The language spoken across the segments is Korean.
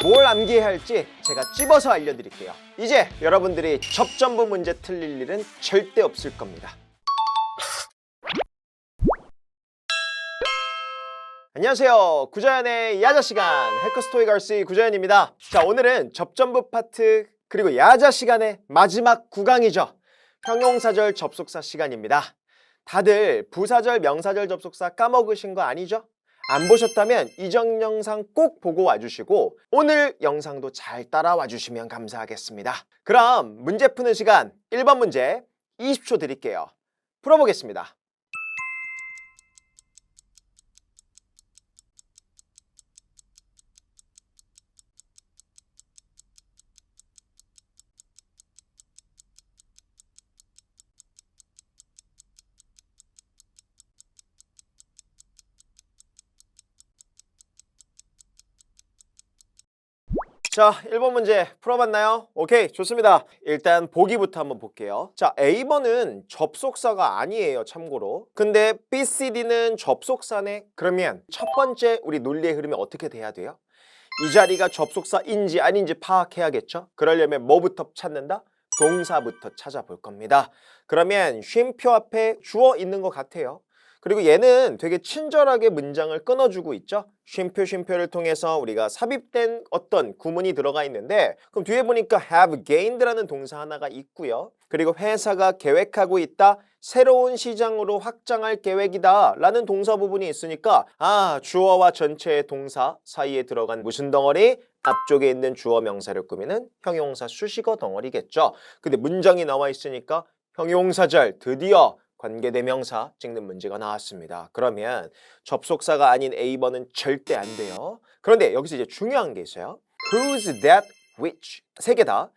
뭘 암기해야 할지 제가 찝어서 알려드릴게요. 이제 여러분들이 접전부 문제 틀릴 일은 절대 없을 겁니다. 안녕하세요. 구자연의 야자 시간 해커스토익 RC 구자연입니다. 자, 오늘은 접전부 파트 그리고 야자 시간의 마지막 9강이죠. 형용사절 접속사 시간입니다. 다들 부사절, 명사절 접속사 까먹으신 거 아니죠? 안 보셨다면 이전 영상 꼭 보고 와주시고 오늘 영상도 잘 따라와 주시면 감사하겠습니다. 그럼 문제 푸는 시간 1번 문제 20초 드릴게요. 풀어보겠습니다. 자, 1번 문제 풀어봤나요? 오케이, 좋습니다. 일단 보기부터 한번 볼게요. 자, A번은 접속사가 아니에요, 참고로. 근데 B, C, D는 접속사네? 그러면 첫 번째 우리 논리의 흐름이 어떻게 돼야 돼요? 이 자리가 접속사인지 아닌지 파악해야겠죠? 그러려면 뭐부터 찾는다? 동사부터 찾아볼 겁니다. 그러면 쉼표 앞에 주어 있는 것 같아요. 그리고 얘는 되게 친절하게 문장을 끊어주고 있죠. 쉼표를 통해서 우리가 삽입된 어떤 구문이 들어가 있는데 그럼 뒤에 보니까 have gained라는 동사 하나가 있고요. 그리고 회사가 계획하고 있다. 새로운 시장으로 확장할 계획이다 라는 동사 부분이 있으니까 주어와 전체의 동사 사이에 들어간 무슨 덩어리? 앞쪽에 있는 주어 명사를 꾸미는 형용사 수식어 덩어리겠죠. 근데 문장이 나와 있으니까 형용사절 드디어 관계대명사 찍는 문제가 나왔습니다. 그러면 접속사가 아닌 A번은 절대 안 돼요. 그런데 여기서 이제 중요한 게 있어요. Who's that, which 세 개 다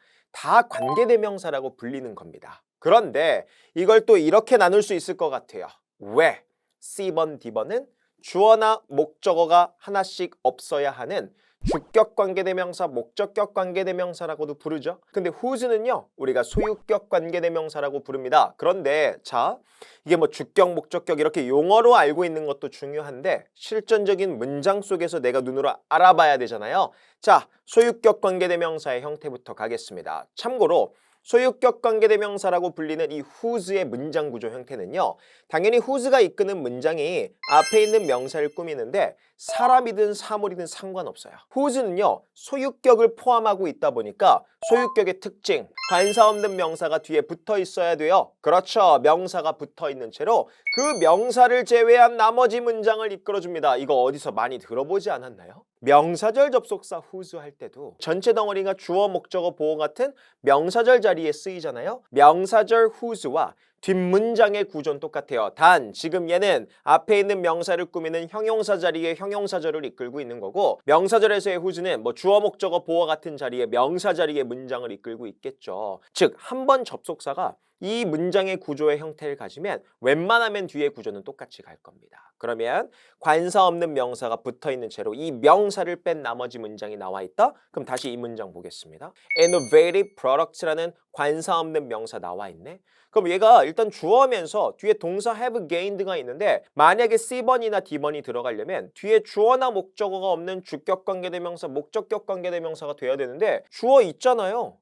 관계대명사라고 불리는 겁니다. 그런데 이걸 또 이렇게 나눌 수 있을 것 같아요. 왜? C번, D번은 주어나 목적어가 하나씩 없어야 하는 주격 관계대명사, 목적격 관계대명사라고도 부르죠. 근데 who's는요 우리가 소유격 관계대명사라고 부릅니다. 그런데 자, 이게 뭐 주격, 목적격 이렇게 용어로 알고 있는 것도 중요한데 실전적인 문장 속에서 내가 눈으로 알아봐야 되잖아요. 자, 소유격 관계대명사의 형태부터 가겠습니다. 참고로 소유격 관계대명사라고 불리는 이 who's의 문장 구조 형태는요. 당연히 who's가 이끄는 문장이 앞에 있는 명사를 꾸미는데 사람이든 사물이든 상관없어요. who's는요. 소유격을 포함하고 있다 보니까 소유격의 특징, 관사 없는 명사가 뒤에 붙어 있어야 돼요. 그렇죠. 명사가 붙어 있는 채로 그 명사를 제외한 나머지 문장을 이끌어줍니다. 이거 어디서 많이 들어보지 않았나요? 명사절 접속사 whose 할 때도 전체 덩어리가 주어, 목적어, 보어 같은 명사절 자리에 쓰이잖아요. 명사절 whose와 뒷문장의 구조는 똑같아요. 단 지금 얘는 앞에 있는 명사를 꾸미는 형용사 자리에 형용사절을 이끌고 있는 거고 명사절에서의 whose는 뭐 주어, 목적어, 보어 같은 자리에 명사 자리에 문장을 이끌고 있겠죠. 즉 한 번 접속사가 이 문장의 구조의 형태를 가지면 웬만하면 뒤의 구조는 똑같이 갈 겁니다. 그러면 관사 없는 명사가 붙어있는 채로 이 명사를 뺀 나머지 문장이 나와 있다? 그럼 다시 이 문장 보겠습니다. Innovative products라는 관사 없는 명사 나와 있네? 그럼 얘가 일단 주어면서 뒤에 동사 have gained가 있는데 만약에 C번이나 D번이 들어가려면 뒤에 주어나 목적어가 없는 주격 관계대명사, 목적격 관계대명사가 돼야 되는데 주어 있잖아요.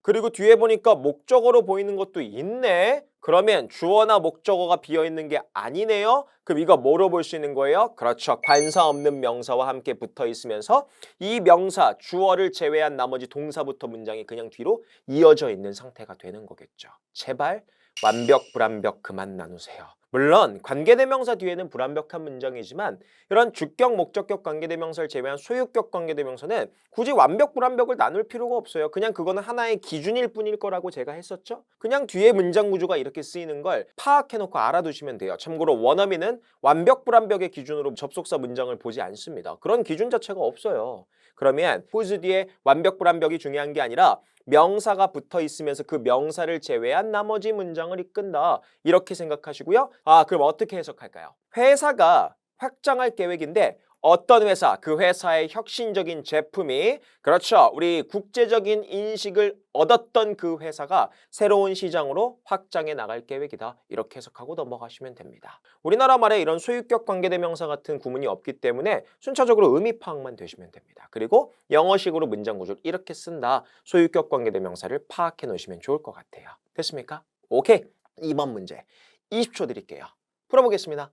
그리고 뒤에 보니까 목적어로 보이는 것도 있네. 그러면 주어나 목적어가 비어있는 게 아니네요. 그럼 이거 뭐로 볼 수 있는 거예요? 그렇죠. 관사 없는 명사와 함께 붙어 있으면서 이 명사, 주어를 제외한 나머지 동사부터 문장이 그냥 뒤로 이어져 있는 상태가 되는 거겠죠. 제발 완벽, 불완벽 그만 나누세요. 물론 관계대명사 뒤에는 불완벽한 문장이지만 이런 주격, 목적격 관계대명사를 제외한 소유격 관계대명사는 굳이 완벽, 불완벽을 나눌 필요가 없어요. 그냥 그거는 하나의 기준일 뿐일 거라고 제가 했었죠. 그냥 뒤에 문장 구조가 이렇게 쓰이는 걸 파악해놓고 알아두시면 돼요. 참고로 원어민은 완벽, 불완벽의 기준으로 접속사 문장을 보지 않습니다. 그런 기준 자체가 없어요. 그러면 whose 뒤에 완벽, 불완벽이 중요한 게 아니라 명사가 붙어 있으면서 그 명사를 제외한 나머지 문장을 이끈다. 이렇게 생각하시고요. 그럼 어떻게 해석할까요? 회사가 확장할 계획인데 어떤 회사, 그 회사의 혁신적인 제품이 그렇죠. 우리 국제적인 인식을 얻었던 그 회사가 새로운 시장으로 확장해 나갈 계획이다. 이렇게 해석하고 넘어가시면 됩니다. 우리나라 말에 이런 소유격 관계대명사 같은 구문이 없기 때문에 순차적으로 의미 파악만 되시면 됩니다. 그리고 영어식으로 문장 구조를 이렇게 쓴다. 소유격 관계대명사를 파악해 놓으시면 좋을 것 같아요. 됐습니까? 오케이. 2번 문제 20초 드릴게요. 풀어보겠습니다.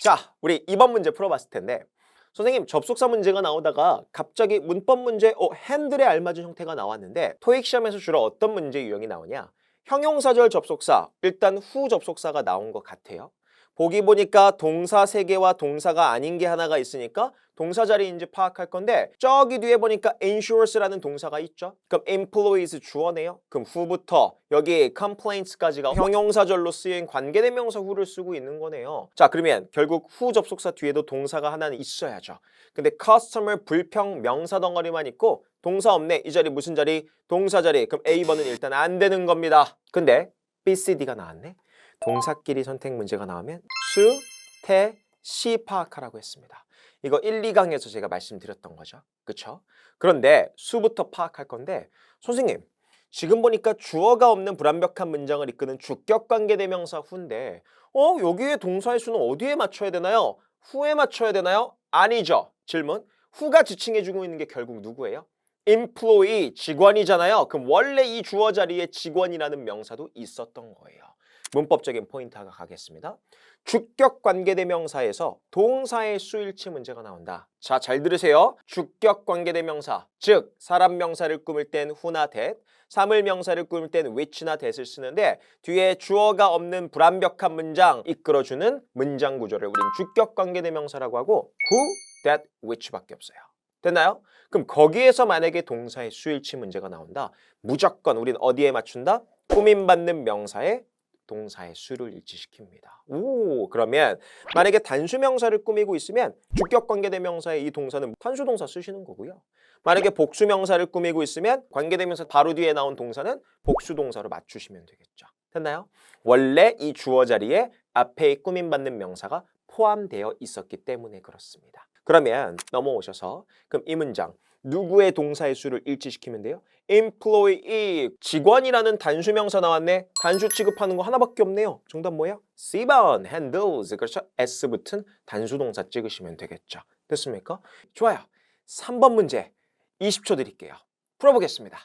자, 우리 2번 문제 풀어봤을 텐데 선생님 접속사 문제가 나오다가 갑자기 문법 문제 핸들에 알맞은 형태가 나왔는데 토익 시험에서 주로 어떤 문제 유형이 나오냐? 형용사절 접속사, 일단 후 접속사가 나온 것 같아요. 보기 보니까 동사 3개와 동사가 아닌 게 하나가 있으니까 동사 자리인지 파악할 건데 저기 뒤에 보니까 insures라는 동사가 있죠. 그럼 employees 주어네요. 그럼 후부터 여기 complaints까지가 형용사절로 쓰인 관계대명사 후를 쓰고 있는 거네요. 자, 그러면 결국 후 접속사 뒤에도 동사가 하나는 있어야죠. 근데 customer 불평 명사 덩어리만 있고 동사 없네. 이 자리 무슨 자리? 동사 자리. 그럼 A번은 일단 안 되는 겁니다. 근데 B, C, D가 나왔네. 동사끼리 선택 문제가 나오면 수, 태, 시 파악하라고 했습니다. 이거 1, 2강에서 제가 말씀드렸던 거죠. 그쵸? 그런데 수부터 파악할 건데 선생님 지금 보니까 주어가 없는 불완벽한 문장을 이끄는 주격관계대명사 후인데 여기에 동사의 수는 어디에 맞춰야 되나요? 후에 맞춰야 되나요? 아니죠. 질문. 후가 지칭해주고 있는 게 결국 누구예요? employee, 직원이잖아요. 그럼 원래 이 주어 자리에 직원이라는 명사도 있었던 거예요. 문법적인 포인트가 가겠습니다. 주격 관계대명사에서 동사의 수일치 문제가 나온다. 자, 잘 들으세요. 주격 관계대명사, 즉 사람 명사를 꾸밀 땐 who나 that, 사물 명사를 꾸밀 땐 which나 that을 쓰는데 뒤에 주어가 없는 불완벽한 문장 이끌어주는 문장 구조를 우린 주격 관계대명사라고 하고 who, that, which밖에 없어요. 됐나요? 그럼 거기에서 만약에 동사의 수일치 문제가 나온다. 무조건 우린 어디에 맞춘다? 꾸밈받는 명사에 동사의 수를 일치시킵니다. 오, 그러면 만약에 단수명사를 꾸미고 있으면 주격관계대명사의 이 동사는 단수동사 쓰시는 거고요. 만약에 복수명사를 꾸미고 있으면 관계대명사 바로 뒤에 나온 동사는 복수동사로 맞추시면 되겠죠. 됐나요? 원래 이 주어 자리에 앞에 꾸밈받는 명사가 포함되어 있었기 때문에 그렇습니다. 그러면 넘어오셔서 그럼 이 문장 누구의 동사의 수를 일치시키면 돼요? employee, 직원이라는 단수명사 나왔네. 단수 취급하는 거 하나밖에 없네요. 정답 뭐예요? C번, handles. 그렇죠? S 붙은 단수동사 찍으시면 되겠죠. 됐습니까? 좋아요. 3번 문제 20초 드릴게요. 풀어보겠습니다.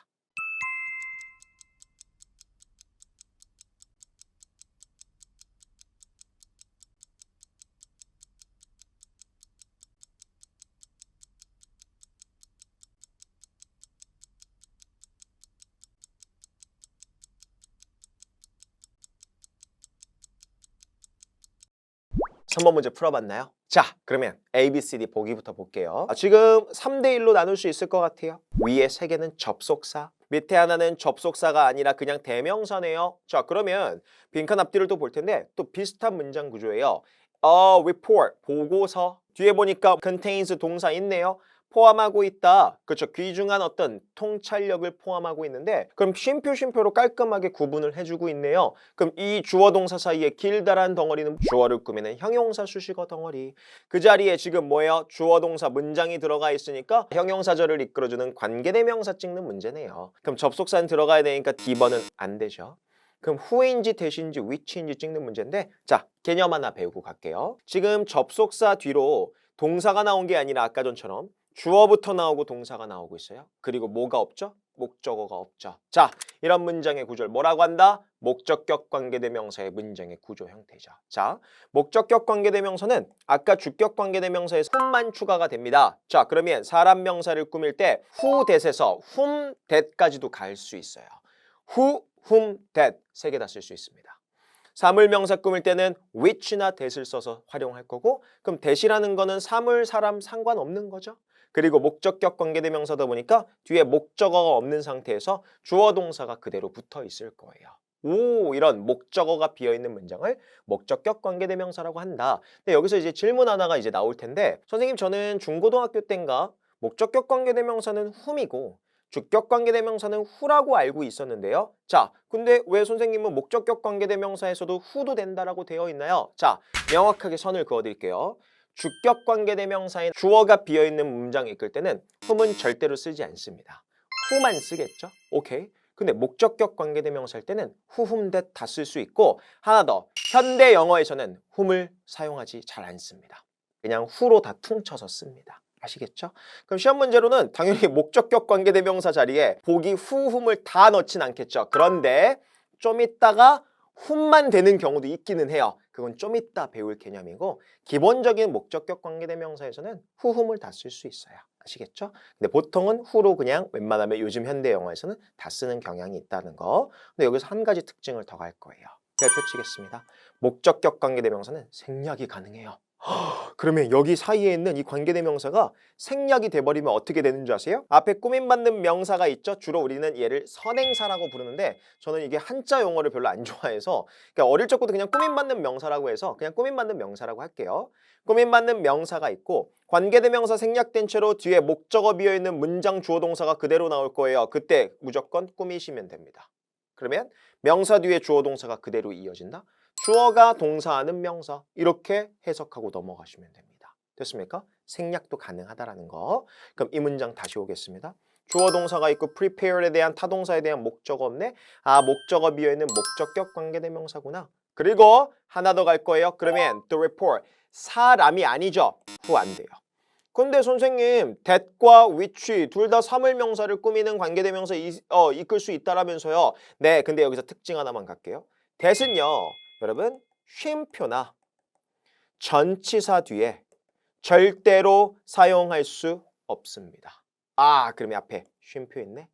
삼 번 문제 풀어봤나요? 자, 그러면 A, B, C, D 보기부터 볼게요. 지금 3대1로 나눌 수 있을 것 같아요. 위에 3개는 접속사, 밑에 하나는 접속사가 아니라 그냥 대명사네요. 자, 그러면 빈칸 앞뒤를 또 볼 텐데 또 비슷한 문장 구조예요. report, 보고서. 뒤에 보니까 contains 동사 있네요. 포함하고 있다. 그렇죠. 귀중한 어떤 통찰력을 포함하고 있는데 그럼 쉼표로 깔끔하게 구분을 해주고 있네요. 그럼 이 주어 동사 사이에 길다란 덩어리는 주어를 꾸미는 형용사 수식어 덩어리. 그 자리에 지금 뭐예요? 주어 동사 문장이 들어가 있으니까 형용사절을 이끌어주는 관계대명사 찍는 문제네요. 그럼 접속사는 들어가야 되니까 D번은 안 되죠. 그럼 who인지 that인지 which인지 찍는 문제인데 자, 개념 하나 배우고 갈게요. 지금 접속사 뒤로 동사가 나온 게 아니라 아까 전처럼 주어부터 나오고 동사가 나오고 있어요. 그리고 뭐가 없죠? 목적어가 없죠. 자, 이런 문장의 구조를 뭐라고 한다? 목적격 관계대명사의 문장의 구조 형태죠. 자, 목적격 관계대명사는 아까 주격 관계대명사에서 whom만 추가가 됩니다. 자, 그러면 사람 명사를 꾸밀 때 who that에서 whom that까지도 갈 수 있어요. who, whom, that 세 개 다 쓸 수 있습니다. 사물 명사 꾸밀 때는 which나 that을 써서 활용할 거고 그럼 that이라는 거는 사물, 사람 상관없는 거죠. 그리고 목적격 관계대명사다 보니까 뒤에 목적어가 없는 상태에서 주어 동사가 그대로 붙어 있을 거예요. 오, 이런 목적어가 비어있는 문장을 목적격 관계대명사라고 한다. 근데 여기서 이제 질문 하나가 이제 나올 텐데, 선생님 저는 중고등학교 때인가 목적격 관계대명사는 whom이고 주격 관계대명사는 who라고 알고 있었는데요. 자, 근데 왜 선생님은 목적격 관계대명사에서도 who도 된다라고 되어 있나요? 자, 명확하게 선을 그어드릴게요. 주격 관계대명사인 주어가 비어있는 문장을 이끌 때는 whom은 절대로 쓰지 않습니다. who만 쓰겠죠? 오케이. 근데 목적격 관계대명사일 때는 who, whom, that 다 쓸 수 있고, 하나 더, 현대 영어에서는 whom을 사용하지 잘 않습니다. 그냥 who로 다 퉁쳐서 씁니다. 아시겠죠? 그럼 시험 문제로는 당연히 목적격 관계대명사 자리에 보기 who, whom을 다 넣진 않겠죠. 그런데 좀 이따가 whom만 되는 경우도 있기는 해요. 그건 좀 이따 배울 개념이고, 기본적인 목적격 관계대명사에서는 who, whom을 다 쓸 수 있어요. 아시겠죠? 근데 보통은 who로 그냥 웬만하면 요즘 현대 영어에서는 다 쓰는 경향이 있다는 거. 근데 여기서 한 가지 특징을 더 갈 거예요. 별표 치겠습니다. 목적격 관계대명사는 생략이 가능해요. 그러면 여기 사이에 있는 이 관계대명사가 생략이 돼버리면 어떻게 되는 줄 아세요? 앞에 꾸밈받는 명사가 있죠? 주로 우리는 얘를 선행사라고 부르는데, 저는 이게 한자 용어를 별로 안 좋아해서 그러니까 어릴 적부터 그냥 꾸밈받는 명사라고 해서 그냥 꾸밈받는 명사라고 할게요. 꾸밈받는 명사가 있고 관계대명사 생략된 채로 뒤에 목적어 비어있는 문장 주어 동사가 그대로 나올 거예요. 그때 무조건 꾸미시면 됩니다. 그러면 명사 뒤에 주어 동사가 그대로 이어진다? 주어가 동사하는 명사, 이렇게 해석하고 넘어가시면 됩니다. 됐습니까? 생략도 가능하다라는 거. 그럼 이 문장 다시 오겠습니다. 주어 동사가 있고 prepare에 대한 타동사에 대한 목적어 없네. 아, 목적어 비어있는 목적격 관계대명사구나. 그리고 하나 더 갈 거예요. 그러면 the report, 사람이 아니죠. who 안 돼요. 근데 선생님 that과 which 둘 다 사물명사를 꾸미는 관계대명사 이끌 수 있다라면서요. 네, 근데 여기서 특징 하나만 갈게요. that은요, 여러분 쉼표나 전치사 뒤에 절대로 사용할 수 없습니다. 아, 그러면 앞에 쉼표 있네.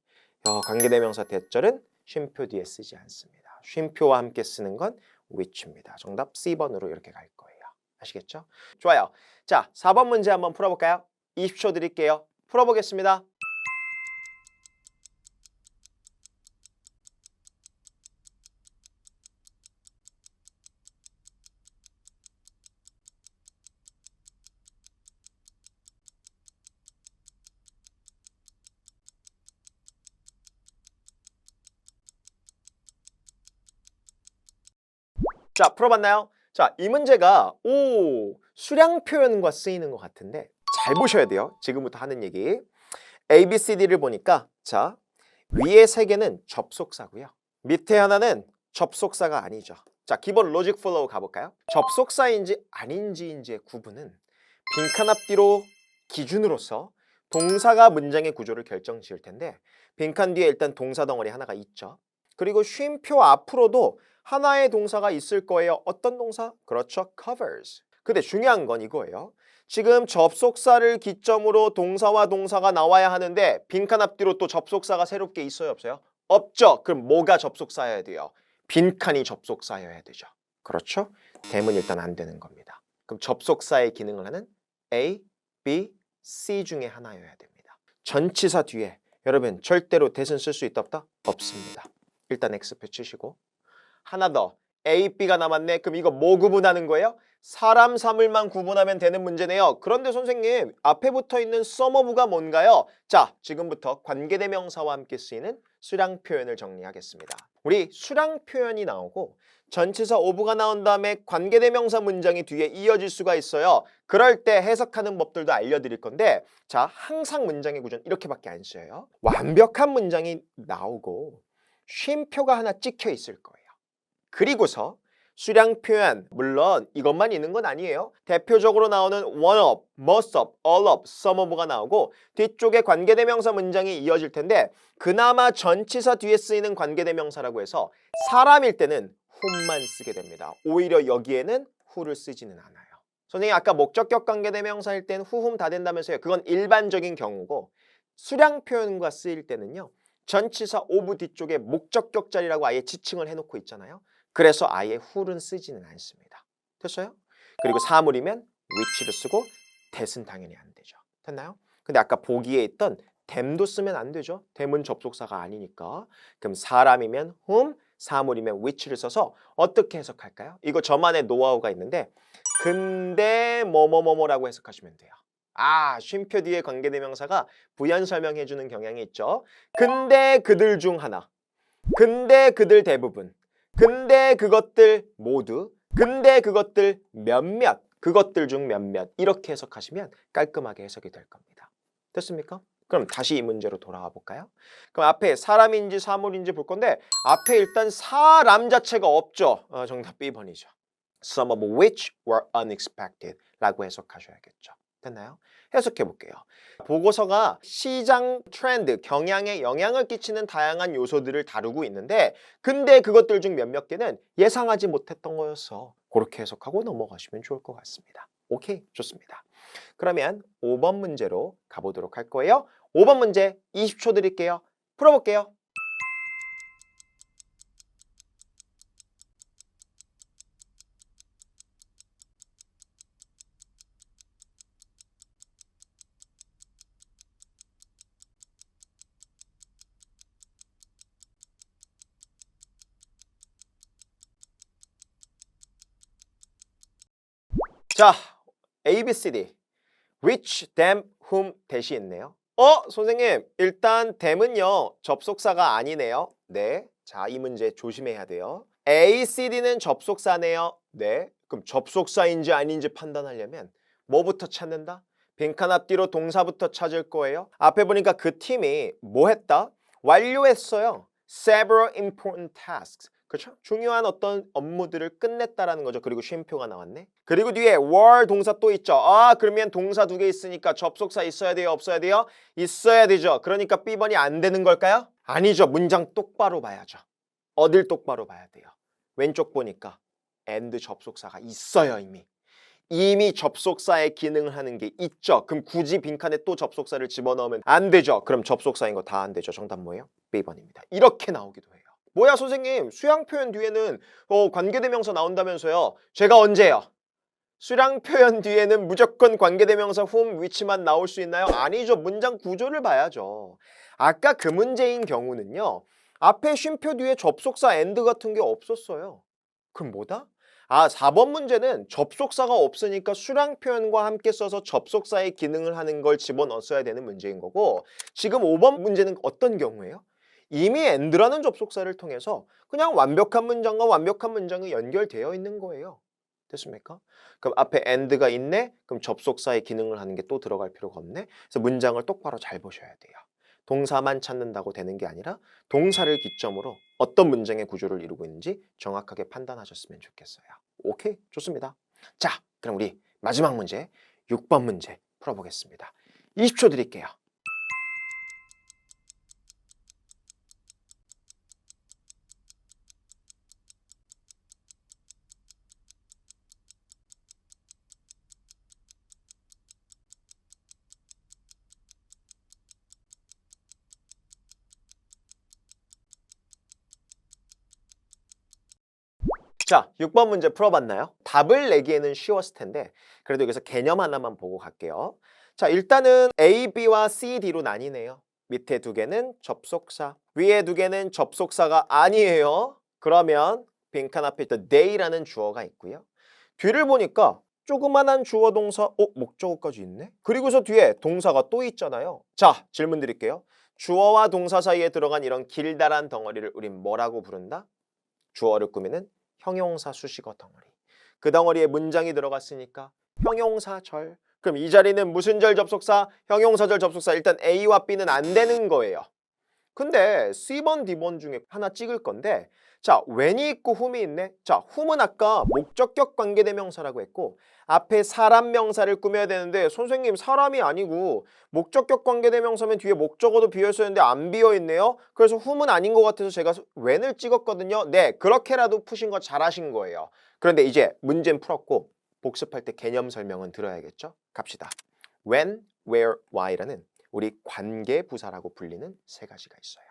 관계대명사 that절은 쉼표 뒤에 쓰지 않습니다. 쉼표와 함께 쓰는 건 which입니다. 정답 C번으로 이렇게 갈 거예요. 아시겠죠? 좋아요. 자, 4번 문제 한번 풀어볼까요? 20초 드릴게요. 풀어보겠습니다. 자, 풀어봤나요? 자, 이 문제가 수량 표현과 쓰이는 것 같은데 잘 보셔야 돼요. 지금부터 하는 얘기. A, B, C, D를 보니까 자, 위에 세 개는 접속사고요. 밑에 하나는 접속사가 아니죠. 자, 기본 로직 플로우 가볼까요? 접속사인지 아닌지의 구분은 빈칸 앞뒤로 기준으로서 동사가 문장의 구조를 결정지을 텐데, 빈칸 뒤에 일단 동사 덩어리 하나가 있죠. 그리고 쉼표 앞으로도 하나의 동사가 있을 거예요. 어떤 동사? 그렇죠. covers. 근데 중요한 건 이거예요. 지금 접속사를 기점으로 동사와 동사가 나와야 하는데 빈칸 앞뒤로 또 접속사가 새롭게 있어요, 없어요? 없죠. 그럼 뭐가 접속사여야 돼요? 빈칸이 접속사여야 되죠. 그렇죠? 댐은 일단 안 되는 겁니다. 그럼 접속사의 기능을 하는 A, B, C 중에 하나여야 됩니다. 전치사 뒤에 여러분 절대로 that은 쓸 수 있다 없다? 없습니다. 일단 X표 치시고, 하나 더 A, B가 남았네. 그럼 이거 뭐 구분하는 거예요? 사람, 사물만 구분하면 되는 문제네요. 그런데 선생님 앞에 붙어있는 sumof가 뭔가요? 자, 지금부터 관계대명사와 함께 쓰이는 수량 표현을 정리하겠습니다. 우리 수량 표현이 나오고 전치사 of가 나온 다음에 관계대명사 문장이 뒤에 이어질 수가 있어요. 그럴 때 해석하는 법들도 알려드릴 건데, 자, 항상 문장의 구조는 이렇게밖에 안 쓰여요. 완벽한 문장이 나오고 쉼표가 하나 찍혀 있을 거예요. 그리고서 수량 표현, 물론 이것만 있는 건 아니에요. 대표적으로 나오는 one of, most of, all of, some of가 나오고 뒤쪽에 관계대명사 문장이 이어질 텐데, 그나마 전치사 뒤에 쓰이는 관계대명사라고 해서 사람일 때는 whom만 쓰게 됩니다. 오히려 여기에는 who를 쓰지는 않아요. 선생님 아까 목적격 관계대명사일 때는 who, whom 다 된다면서요. 그건 일반적인 경우고, 수량 표현과 쓰일 때는요, 전치사 of 뒤쪽에 목적격 자리라고 아예 지칭을 해놓고 있잖아요. 그래서 아예 who는 쓰지는 않습니다. 됐어요? 그리고 사물이면 which를 쓰고 that은 당연히 안 되죠. 됐나요? 근데 아까 보기에 있던 them도 쓰면 안 되죠. them은 접속사가 아니니까. 그럼 사람이면 whom, 사물이면 which를 써서 어떻게 해석할까요? 이거 저만의 노하우가 있는데 근데 뭐뭐뭐뭐라고 해석하시면 돼요. 쉼표 뒤에 관계대명사가 부연 설명해주는 경향이 있죠. 근데 그들 중 하나, 근데 그들 대부분, 근데 그것들 모두, 근데 그것들 몇몇, 그것들 중 몇몇 이렇게 해석하시면 깔끔하게 해석이 될 겁니다. 됐습니까? 그럼 다시 이 문제로 돌아와 볼까요? 그럼 앞에 사람인지 사물인지 볼 건데 앞에 일단 사람 자체가 없죠. 정답 B번이죠. Some of which were unexpected 라고 해석하셔야겠죠. 됐나요? 해석해 볼게요. 보고서가 시장 트렌드, 경향에 영향을 끼치는 다양한 요소들을 다루고 있는데 근데 그것들 중 몇몇 개는 예상하지 못했던 거였어. 그렇게 해석하고 넘어가시면 좋을 것 같습니다. 오케이, 좋습니다. 그러면 5번 문제로 가보도록 할 거예요. 5번 문제 20초 드릴게요. 풀어볼게요. 자, A, B, C, D. Which, them, whom 대시 있네요. 선생님, 일단 them은요, 접속사가 아니네요. 네. 자, 이 문제 조심해야 돼요. A, C, D는 접속사네요. 네. 그럼 접속사인지 아닌지 판단하려면 뭐부터 찾는다? 빈칸 앞뒤로 동사부터 찾을 거예요. 앞에 보니까 그 팀이 뭐 했다? 완료했어요. Several important tasks. 그렇죠? 중요한 어떤 업무들을 끝냈다라는 거죠. 그리고 쉼표가 나왔네. 그리고 뒤에 were 동사 또 있죠. 그러면 동사 2개 있으니까 접속사 있어야 돼요? 없어야 돼요? 있어야 되죠. 그러니까 B번이 안 되는 걸까요? 아니죠. 문장 똑바로 봐야죠. 어딜 똑바로 봐야 돼요? 왼쪽 보니까 and 접속사가 있어요. 이미 접속사의 기능을 하는 게 있죠. 그럼 굳이 빈칸에 또 접속사를 집어넣으면 안 되죠. 그럼 접속사인 거 다 안 되죠. 정답 뭐예요? B번입니다. 이렇게 나오기도 해요. 뭐야 선생님, 수량 표현 뒤에는 관계대명사 나온다면서요. 제가 언제요? 수량 표현 뒤에는 무조건 관계대명사 whom, which만 나올 수 있나요? 아니죠. 문장 구조를 봐야죠. 아까 그 문제인 경우는요. 앞에 쉼표 뒤에 접속사 and 같은 게 없었어요. 그럼 뭐다? 4번 문제는 접속사가 없으니까 수량 표현과 함께 써서 접속사의 기능을 하는 걸 집어넣었어야 되는 문제인 거고 지금 5번 문제는 어떤 경우예요? 이미 and라는 접속사를 통해서 그냥 완벽한 문장과 완벽한 문장이 연결되어 있는 거예요. 됐습니까? 그럼 앞에 and가 있네? 그럼 접속사의 기능을 하는 게 또 들어갈 필요가 없네? 그래서 문장을 똑바로 잘 보셔야 돼요. 동사만 찾는다고 되는 게 아니라 동사를 기점으로 어떤 문장의 구조를 이루고 있는지 정확하게 판단하셨으면 좋겠어요. 오케이? 좋습니다. 자, 그럼 우리 마지막 문제, 6번 문제 풀어보겠습니다. 20초 드릴게요. 자, 6번 문제 풀어봤나요? 답을 내기에는 쉬웠을 텐데 그래도 여기서 개념 하나만 보고 갈게요. 자, 일단은 A, B와 C, D로 나뉘네요. 밑에 2개는 접속사, 위에 2개는 접속사가 아니에요. 그러면 빈칸 앞에 일단 they라는 주어가 있고요. 뒤를 보니까 조그만한 주어 동사, 목적어까지 있네? 그리고서 뒤에 동사가 또 있잖아요. 자, 질문 드릴게요. 주어와 동사 사이에 들어간 이런 길다란 덩어리를 우린 뭐라고 부른다? 주어를 꾸미는 형용사 수식어 덩어리. 그 덩어리에 문장이 들어갔으니까 형용사절. 그럼 이 자리는 무슨 절 접속사? 형용사절 접속사. 일단 A와 B는 안 되는 거예요. 근데 C번, D번 중에 하나 찍을 건데 자, when이 있고 whom이 있네. 자, whom은 아까 목적격 관계대명사라고 했고 앞에 사람 명사를 꾸며야 되는데 선생님 사람이 아니고 목적격 관계대명사면 뒤에 목적어도 비어있었는데 안 비어있네요. 그래서 whom은 아닌 것 같아서 제가 when을 찍었거든요. 네, 그렇게라도 푸신 거 잘하신 거예요. 그런데 이제 문제는 풀었고 복습할 때 개념 설명은 들어야겠죠? 갑시다. when, where, why라는 우리 관계부사라고 불리는 3가지가 있어요.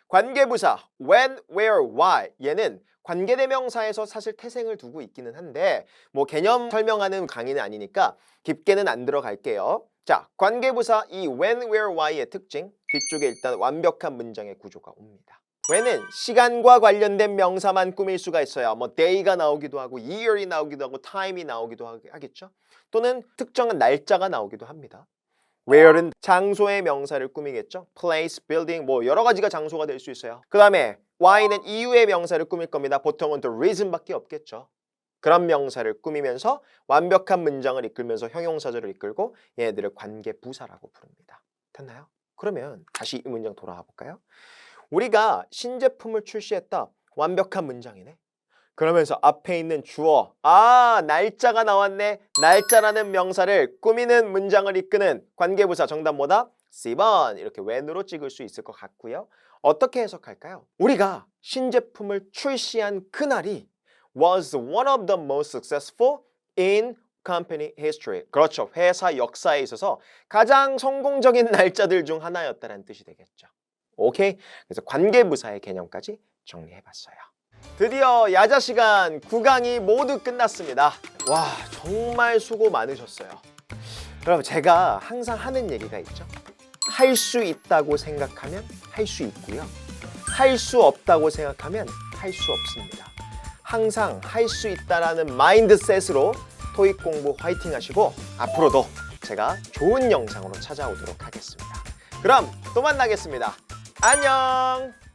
관계부사 when, where, why 얘는 관계대명사에서 사실 태생을 두고 있기는 한데 뭐 개념 설명하는 강의는 아니니까 깊게는 안 들어갈게요. 자, 관계부사 이 when, where, why의 특징 뒤쪽에 일단 완벽한 문장의 구조가 옵니다. when은 시간과 관련된 명사만 꾸밀 수가 있어요. 뭐 day가 나오기도 하고 year이 나오기도 하고 time이 나오기도 하겠죠. 또는 특정한 날짜가 나오기도 합니다. where는 장소의 명사를 꾸미겠죠. place, building 뭐 여러 가지가 장소가 될 수 있어요. 그 다음에 why는 이유의 명사를 꾸밀 겁니다. 보통은 the reason밖에 없겠죠. 그런 명사를 꾸미면서 완벽한 문장을 이끌면서 형용사절을 이끌고 얘네들을 관계부사라고 부릅니다. 됐나요? 그러면 다시 이 문장 돌아와 볼까요? 우리가 신제품을 출시했다. 완벽한 문장이네. 그러면서 앞에 있는 주어, 날짜가 나왔네. 날짜라는 명사를 꾸미는 문장을 이끄는 관계부사 정답 뭐다? C번 이렇게 when으로 찍을 수 있을 것 같고요. 어떻게 해석할까요? 우리가 신제품을 출시한 그날이 was one of the most successful in company history. 그렇죠. 회사 역사에 있어서 가장 성공적인 날짜들 중 하나였다는 뜻이 되겠죠. 오케이? 그래서 관계부사의 개념까지 정리해봤어요. 드디어 야자 시간 9강이 모두 끝났습니다. 와, 정말 수고 많으셨어요. 여러분, 제가 항상 하는 얘기가 있죠. 할 수 있다고 생각하면 할 수 있고요. 할 수 없다고 생각하면 할 수 없습니다. 항상 할 수 있다라는 마인드셋으로 토익 공부 화이팅 하시고 앞으로도 제가 좋은 영상으로 찾아오도록 하겠습니다. 그럼 또 만나겠습니다. 안녕!